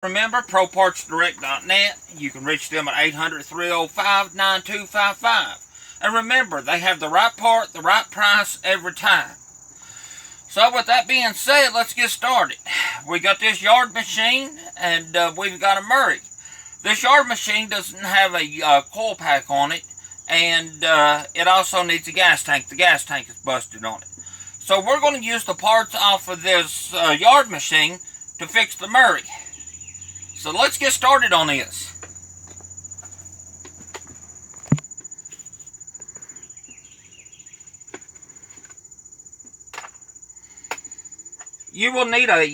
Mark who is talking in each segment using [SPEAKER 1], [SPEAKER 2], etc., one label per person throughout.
[SPEAKER 1] Remember, ProPartsDirect.net. You can reach them at 800-305-9255. And remember, they have the right part, the right price every time. So with that being said, let's get started. We got this yard machine, and we've got a Murray. This yard machine doesn't have a coil pack on it, and it also needs a gas tank. The gas tank is busted on it. So we're going to use the parts off of this yard machine to fix the Murray. So let's get started on this. You will need a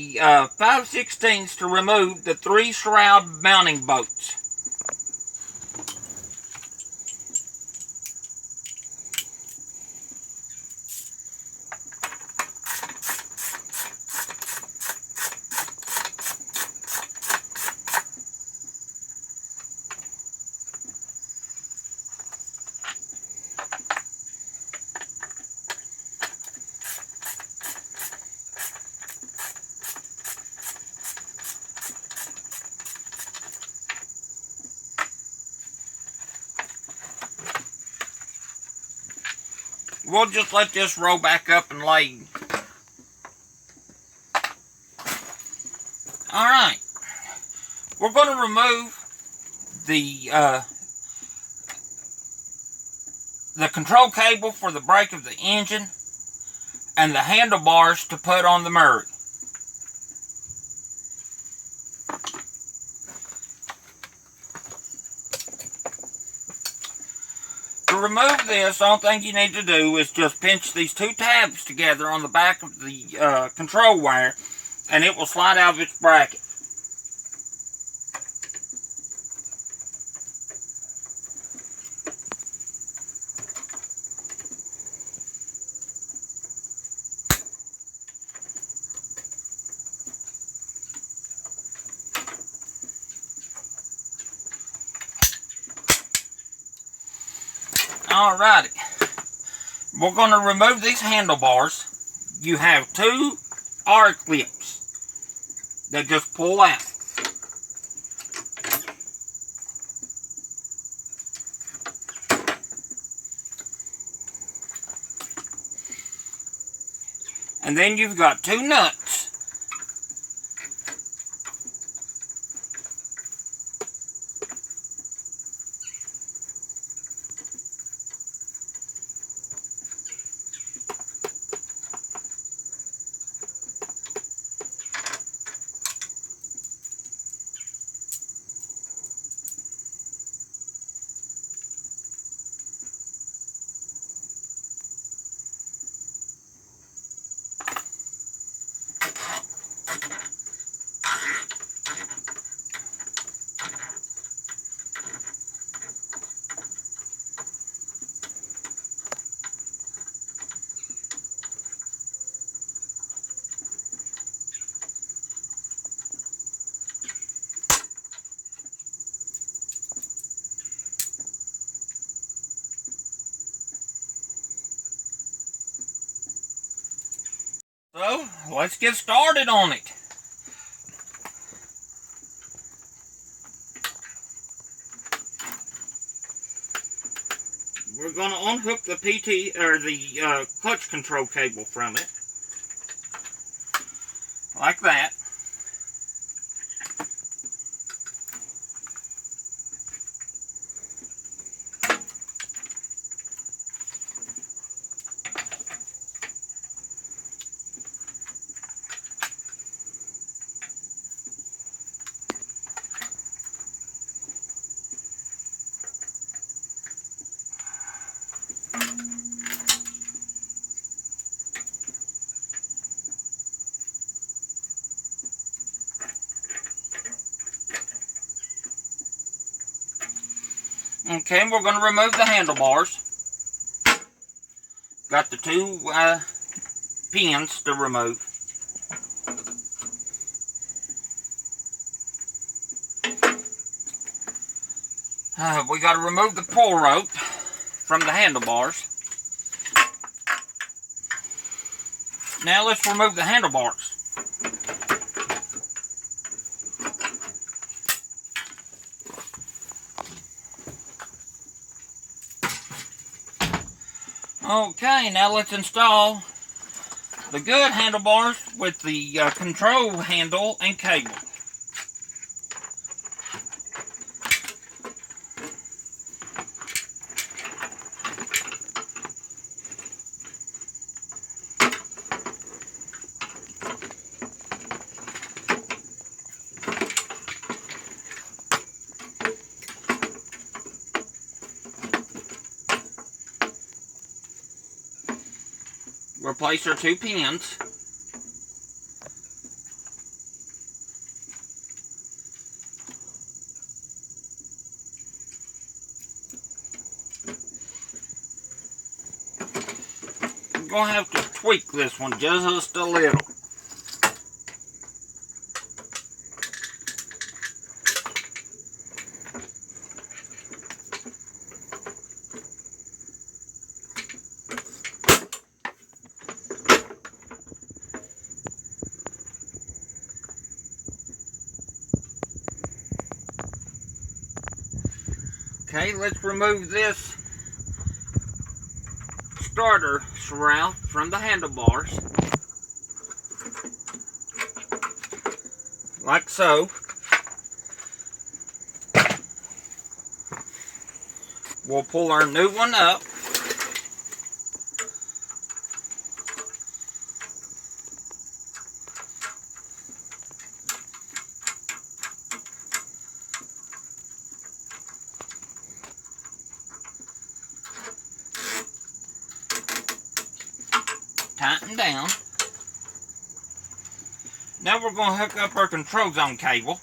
[SPEAKER 1] 5/16 to remove the 3 shroud mounting bolts. We'll just let this roll back up and lay. Alright. We're going to remove the control cable for the brake of the engine and the handlebars to put on the Murray. To remove this, the only thing you need to do is just pinch these 2 tabs together on the back of the control wire, and it will slide out of its bracket. Alrighty, we're going to remove these handlebars. You have 2 R clips that just pull out. And then you've got 2 nuts. So, let's get started on it. We're going to unhook the the clutch control cable from it. Like that. Okay, we're going to remove the handlebars. Got the 2 pins to remove. We got to remove the pull rope from the handlebars. Now let's remove the handlebars. Okay, now let's install the good handlebars with the control handle and cable. Replace our 2 pins. I'm going to have to tweak this one just a little. Okay, let's remove this starter shroud from the handlebars, like so. We'll pull our new one up. Tighten down. Now we're going to hook up our control zone cable.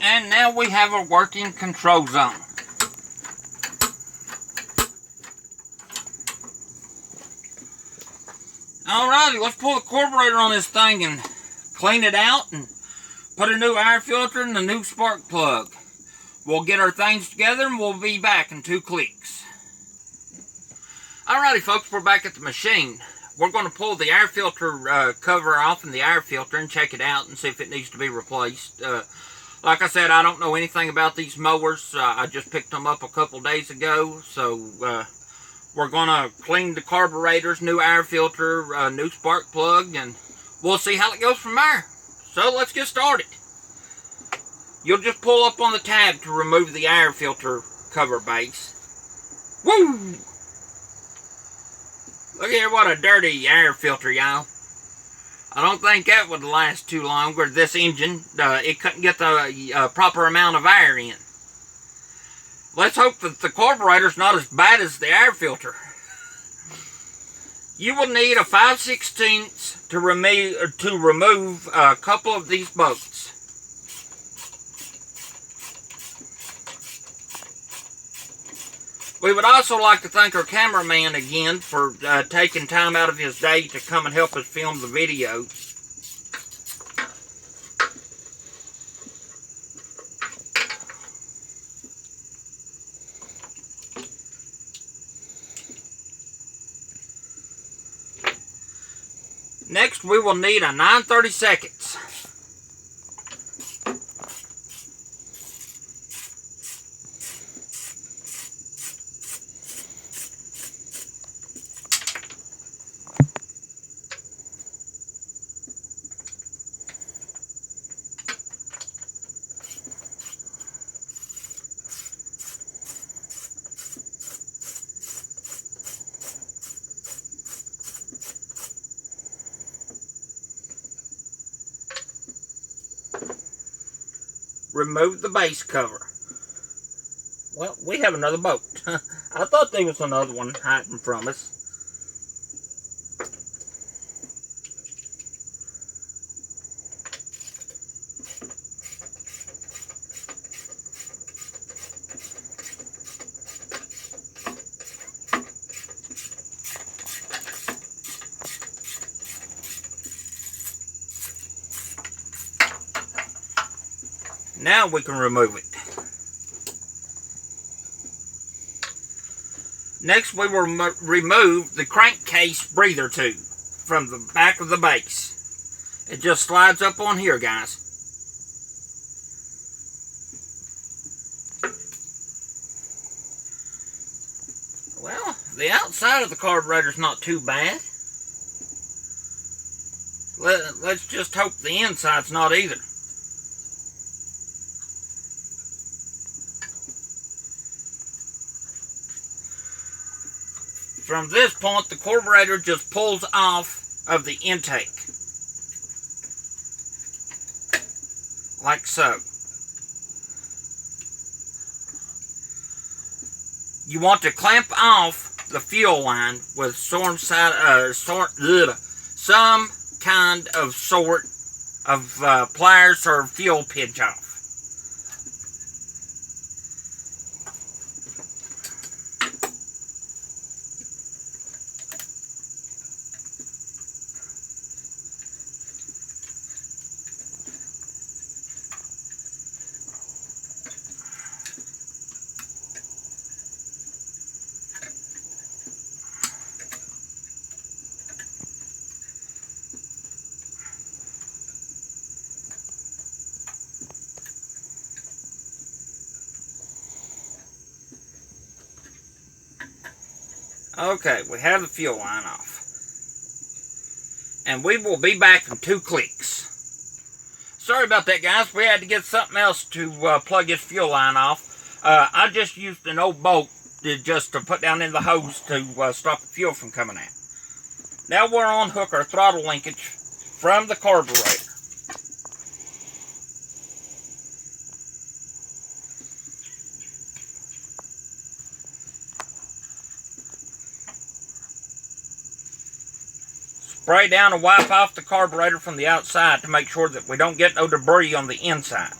[SPEAKER 1] And now we have a working control zone. Alrighty, let's pull the carburetor on this thing and clean it out and put a new air filter and a new spark plug. We'll get our things together and we'll be back in 2 clicks. Alrighty folks, we're back at the machine. We're going to pull the air filter cover off and the air filter and check it out and see if it needs to be replaced. Like I said, I don't know anything about these mowers. I just picked them up a couple days ago. So we're going to clean the carburetors, new air filter, new spark plug, and we'll see how it goes from there. So let's get started. You'll just pull up on the tab to remove the air filter cover base. Woo! Look here, what a dirty air filter, y'all. I don't think that would last too long with this engine. It couldn't get the proper amount of air in. Let's hope that the carburetor's not as bad as the air filter. You will need a 5/16 to remove a couple of these bolts. We would also like to thank our cameraman again for taking time out of his day to come and help us film the video. Next, we will need a 9/32. remove the base cover. Well, we have another bolt. I thought there was another one hiding from us. Now we can remove it. Next, we will remove the crankcase breather tube from the back of the base. It just slides up on here, guys. Well, the outside of the carburetor is not too bad. Let's just hope the inside's not either. From this point, the carburetor just pulls off of the intake. Like so. You want to clamp off the fuel line with some kind of sort of pliers or fuel pinch off. Okay, we have the fuel line off. And we will be back in 2 clicks. Sorry about that, guys. We had to get something else to plug this fuel line off. I just used an old bolt to put down in the hose to stop the fuel from coming out. Now we're on hook our throttle linkage from the carburetor. Spray down and wipe off the carburetor from the outside to make sure that we don't get no debris on the inside.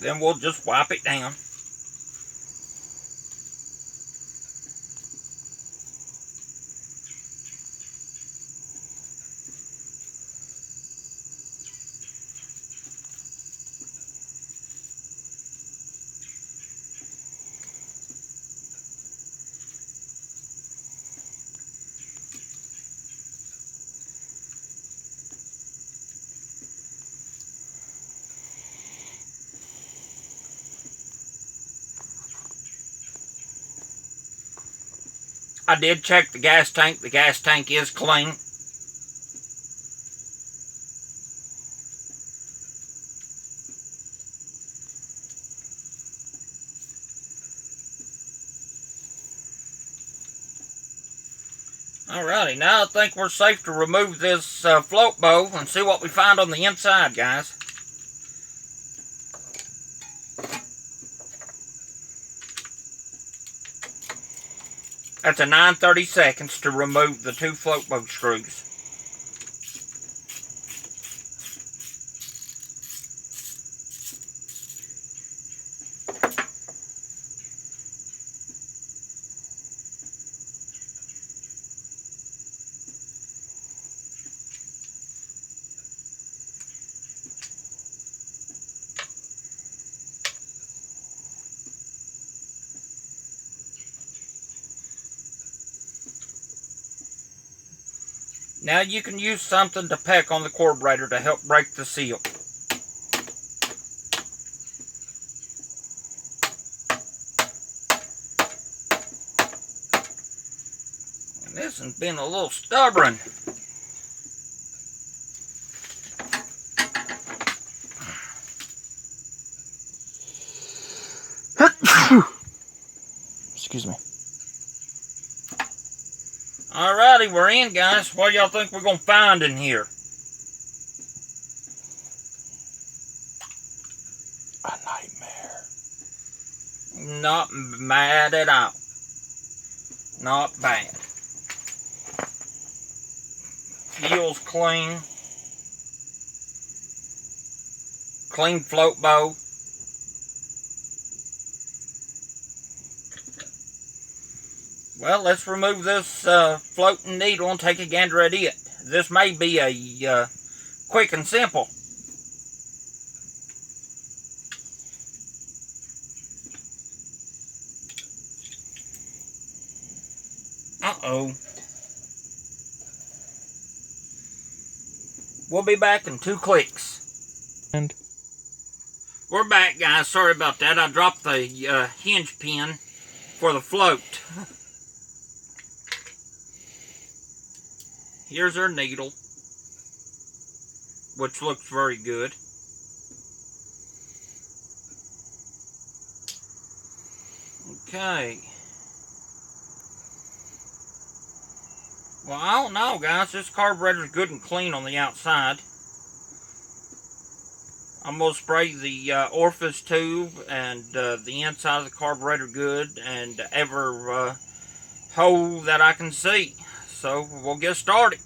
[SPEAKER 1] Then we'll just wipe it down. I did check the gas tank. The gas tank is clean. Alrighty, now I think we're safe to remove this float bow and see what we find on the inside, guys. That's a 9/32 to remove the 2 float bow screws. Now you can use something to peck on the carburetor to help break the seal. And this has been a little stubborn. Excuse me. Alrighty, we're in, guys. What do y'all think we're going to find in here? A nightmare. Not bad at all. Not bad. Feels clean. Clean float bow. Well, let's remove this floating needle and take a gander at it. This may be a quick and simple. Uh-oh. We'll be back in 2 clicks. And we're back, guys. Sorry about that. I dropped the hinge pin for the float. Here's our needle, which looks very good. Okay. Well, I don't know, guys. This carburetor's good and clean on the outside. I'm going to spray the orifice tube and the inside of the carburetor good and every hole that I can see. So we'll get started.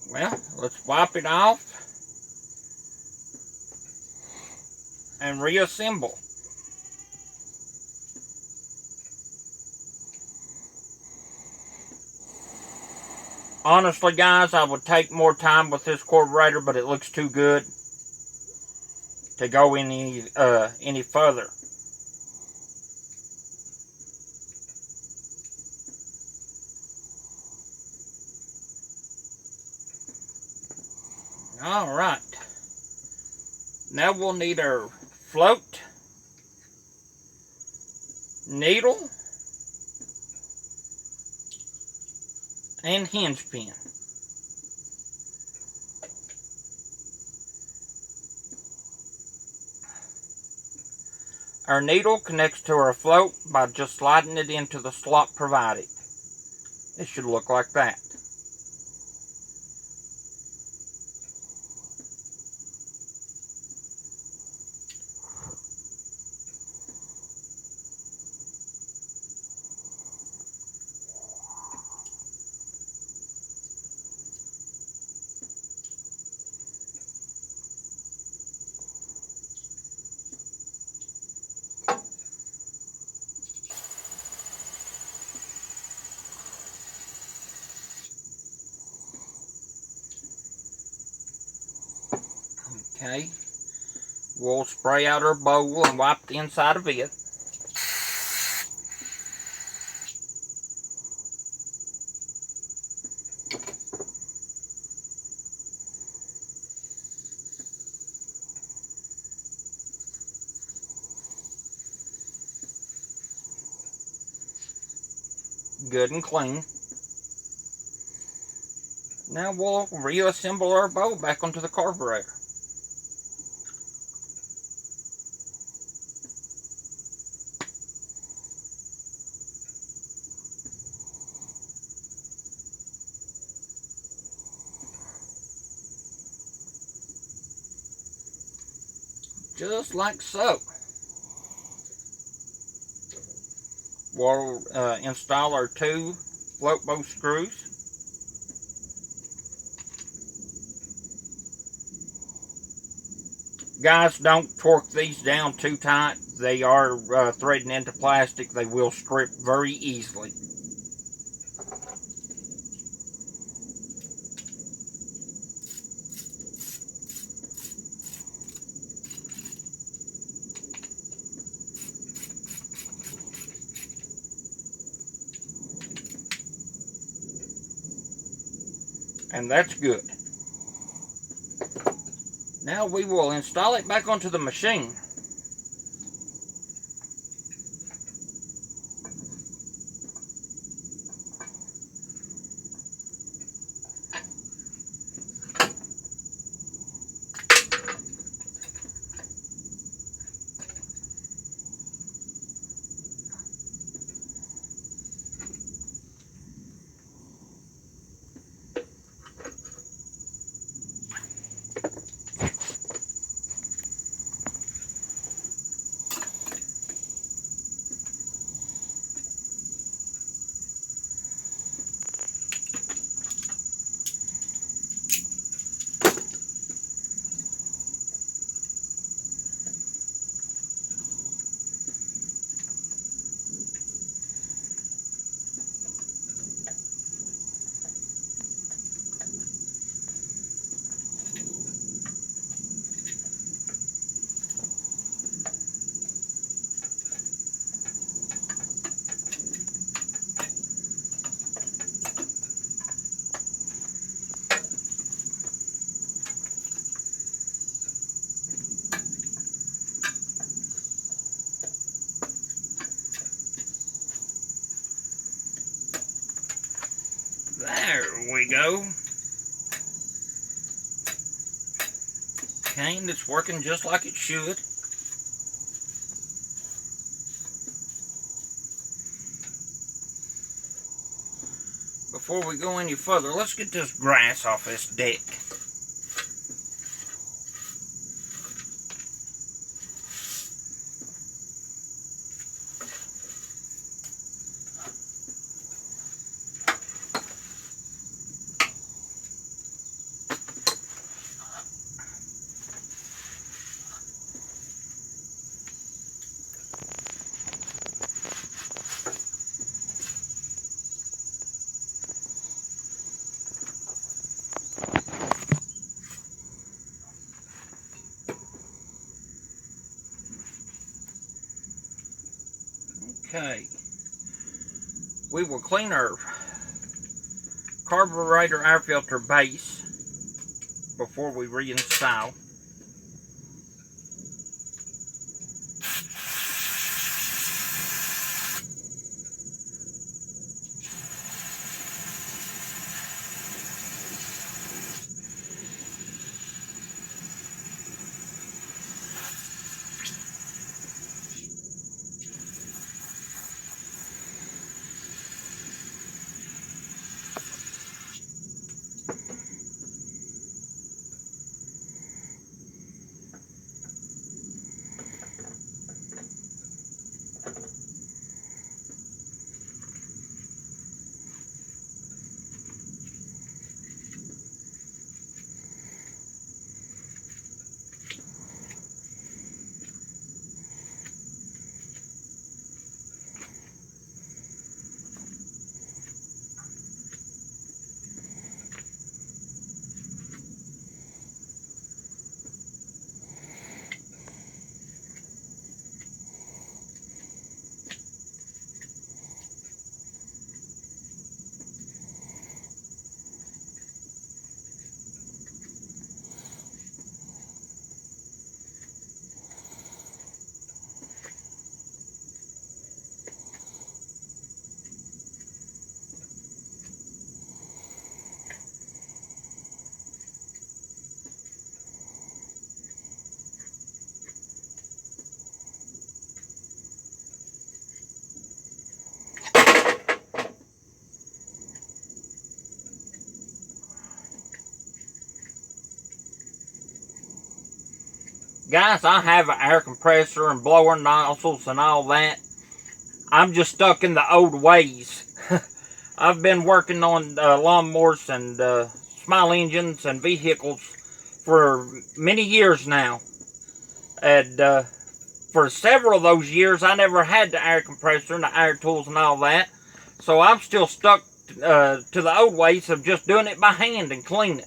[SPEAKER 1] Well, let's wipe it off and reassemble. Honestly, guys, I would take more time with this carburetor, but it looks too good to go any further. All right. Now we'll need our float, needle, and hinge pin. Our needle connects to our float by just sliding it into the slot provided. It should look like that. Okay. We'll spray out our bowl and wipe the inside of it. Good and clean. Now we'll reassemble our bowl back onto the carburetor. Just like so. We'll install our 2 float bowl screws. Guys, don't torque these down too tight. They are threading into plastic. They will strip very easily. And that's good. Now we will install it back onto the machine. There we go. Okay, and it's working just like it should. Before we go any further, let's get this grass off this deck. Okay, we will clean our carburetor air filter base before we reinstall. Guys, I have an air compressor and blower nozzles and all that. I'm just stuck in the old ways. I've been working on lawnmowers and small engines and vehicles for many years now. And for several of those years, I never had the air compressor and the air tools and all that. So I'm still stuck to the old ways of just doing it by hand and cleaning.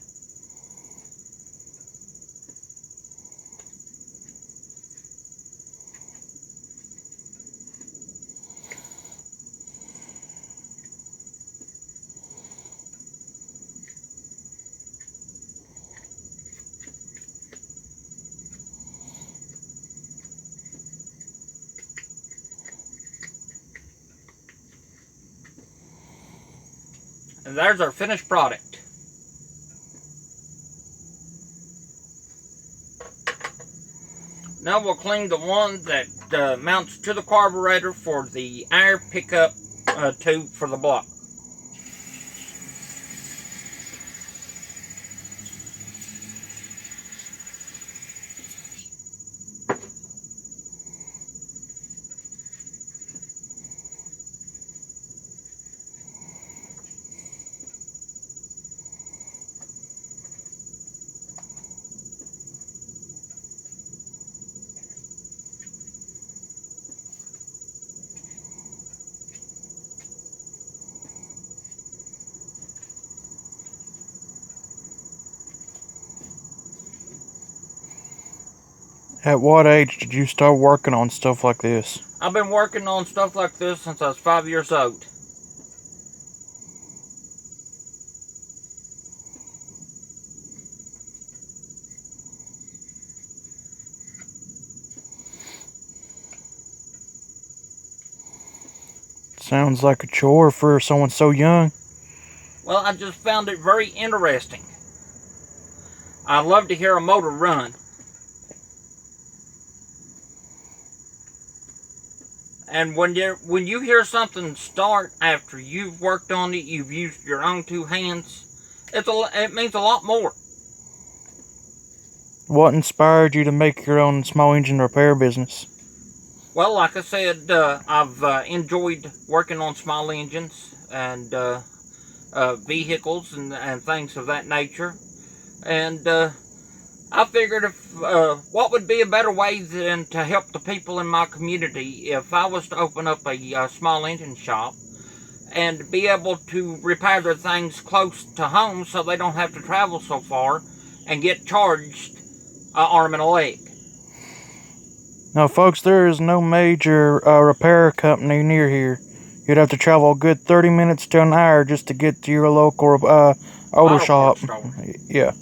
[SPEAKER 1] And there's our finished product. Now we'll clean the one that mounts to the carburetor for the air pickup tube for the block.
[SPEAKER 2] At what age did you start working on stuff like this?
[SPEAKER 1] I've been working on stuff like this since I was 5 years old.
[SPEAKER 2] Sounds like a chore for someone so young.
[SPEAKER 1] Well, I just found it very interesting. I love to hear a motor run. And when you hear something start after you've worked on it, you've used your own two hands, it means a lot more.
[SPEAKER 2] What inspired you to make your own small engine repair business?
[SPEAKER 1] Well, like I said, I've enjoyed working on small engines and vehicles and things of that nature. And I figured what would be a better way than to help the people in my community if I was to open up a small engine shop and be able to repair their things close to home so they don't have to travel so far and get charged an arm and a leg.
[SPEAKER 2] Now, folks, there is no major repair company near here. You'd have to travel a good 30 minutes to an hour just to get to your local auto shop.
[SPEAKER 1] Store.
[SPEAKER 2] Yeah.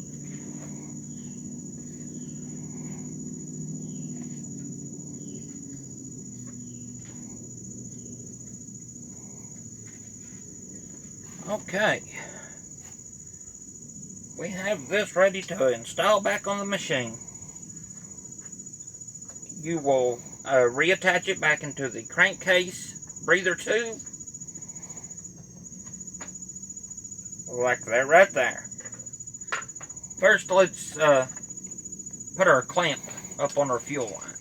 [SPEAKER 1] Okay. We have this ready to install back on the machine. You will reattach it back into the crankcase breather tube. Like that right there. First, let's put our clamp up on our fuel line.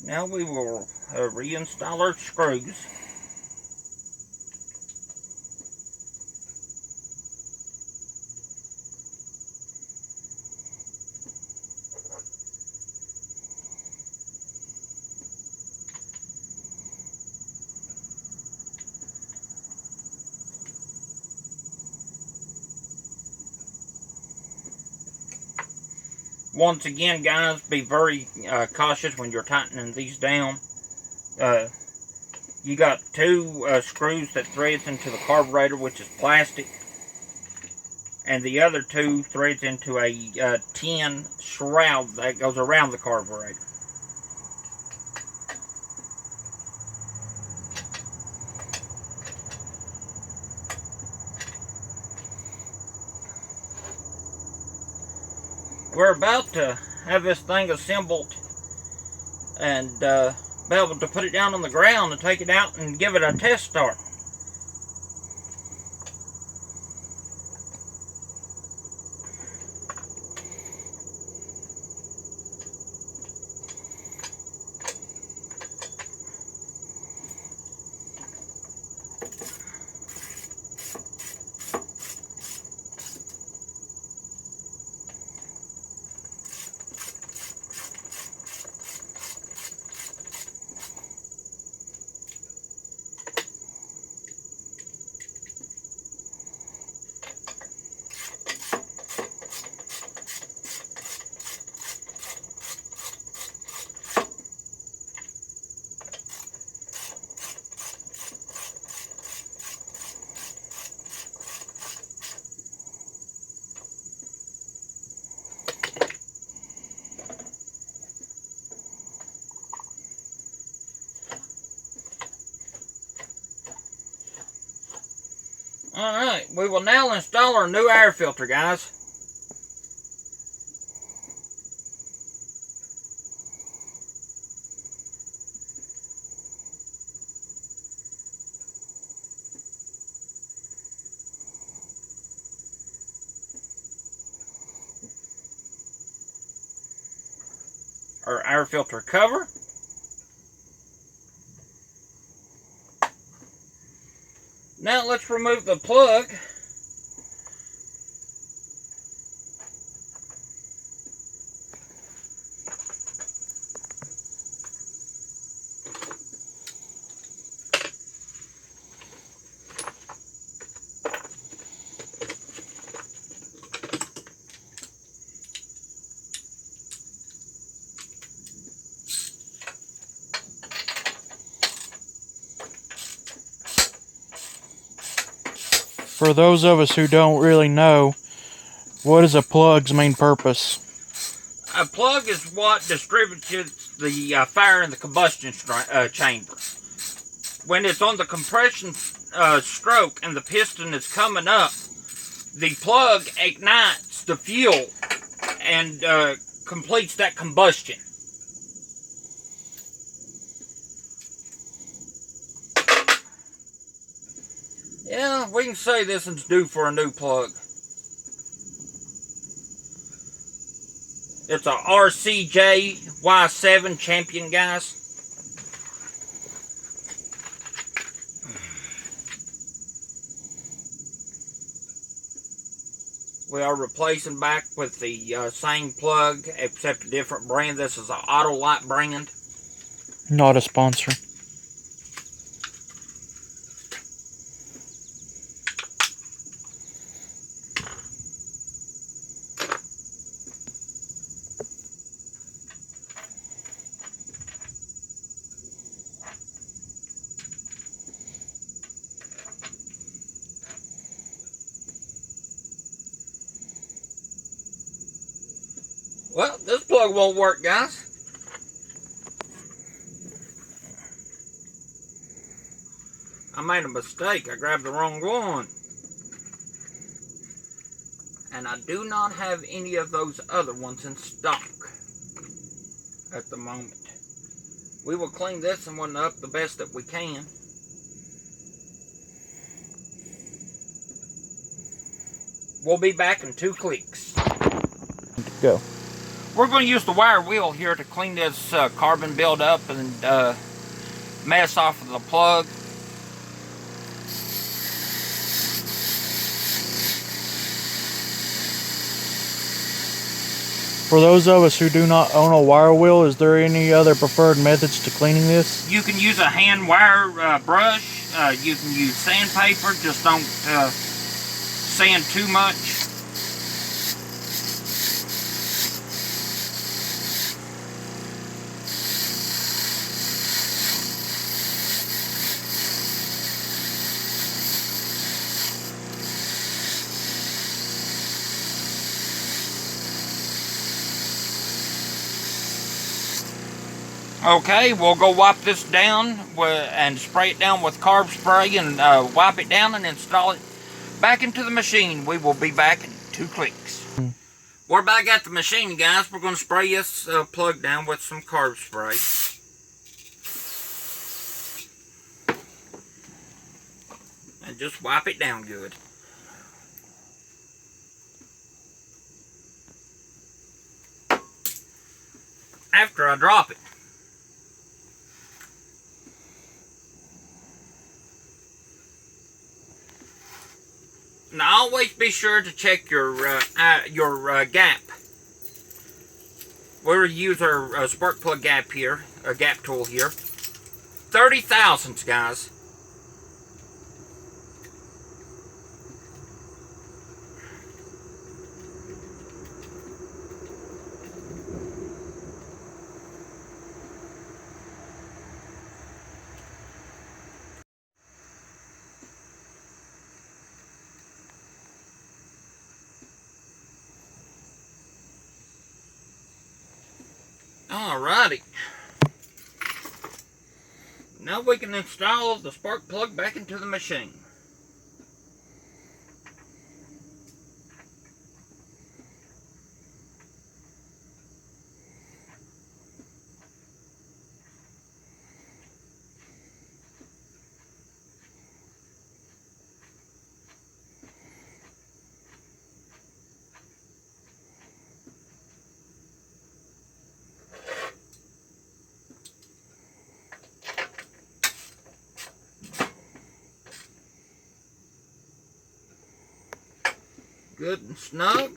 [SPEAKER 1] Now we will reinstall our screws. Once again, guys, be very cautious when you're tightening these down. You got two screws that threads into the carburetor, which is plastic, and the other two threads into a tin shroud that goes around the carburetor. we're about to have this thing assembled and be able to put it down on the ground and take it out and give it a test start. Alright, we will now install our new air filter, guys. Our air filter cover. Now let's remove the plug.
[SPEAKER 2] For those of us who don't really know, what is a plug's main purpose?
[SPEAKER 1] A plug is what distributes the fire in the combustion chamber. When it's on the compression stroke and the piston is coming up, the plug ignites the fuel and completes that combustion. Yeah, we can say this one's due for a new plug. It's a RCJ Y7 Champion, guys. We are replacing back with the same plug, except a different brand. This is an Autolite brand.
[SPEAKER 2] Not a sponsor.
[SPEAKER 1] Well, this plug won't work, guys. I made a mistake. I grabbed the wrong one. And I do not have any of those other ones in stock at the moment. We will clean this one up the best that we can. We'll be back in 2 clicks.
[SPEAKER 2] Go.
[SPEAKER 1] We're going to use the wire wheel here to clean this carbon buildup and mess off of the plug.
[SPEAKER 2] For those of us who do not own a wire wheel, is there any other preferred methods to cleaning this?
[SPEAKER 1] You can use a hand wire brush. You can use sandpaper. Just don't sand too much. Okay, we'll go wipe this down and spray it down with carb spray and wipe it down and install it back into the machine. We will be back in 2 clicks. We're back at the machine, guys. We're going to spray this plug down with some carb spray. And just wipe it down good. After I drop it. Now always be sure to check your gap. We'll use our spark plug gap here, a gap tool here. 30 thousandths, guys. Alrighty. Now we can install the spark plug back into the machine. Good and snug.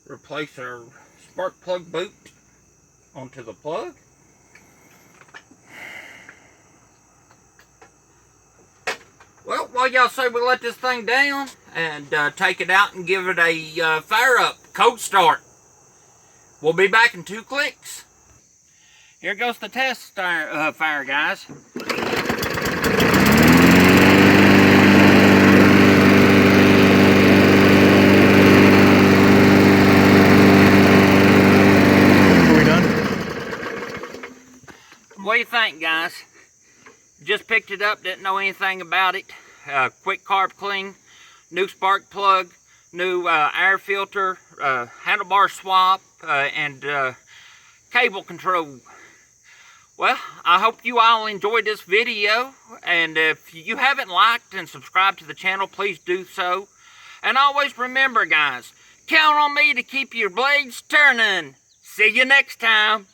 [SPEAKER 1] Replace our spark plug boot onto the plug. Well, while y'all say we let this thing down and take it out and give it a fire up, cold start. We'll be back in 2 clicks. Here goes the test fire, guys. What do you think, guys? Just picked it up, didn't know anything about it. Quick carb clean, new spark plug, new air filter, handlebar swap, and cable control. Well, I hope you all enjoyed this video, and if you haven't liked and subscribed to the channel, please do so. And always remember, guys, count on me to keep your blades turning. See you next time.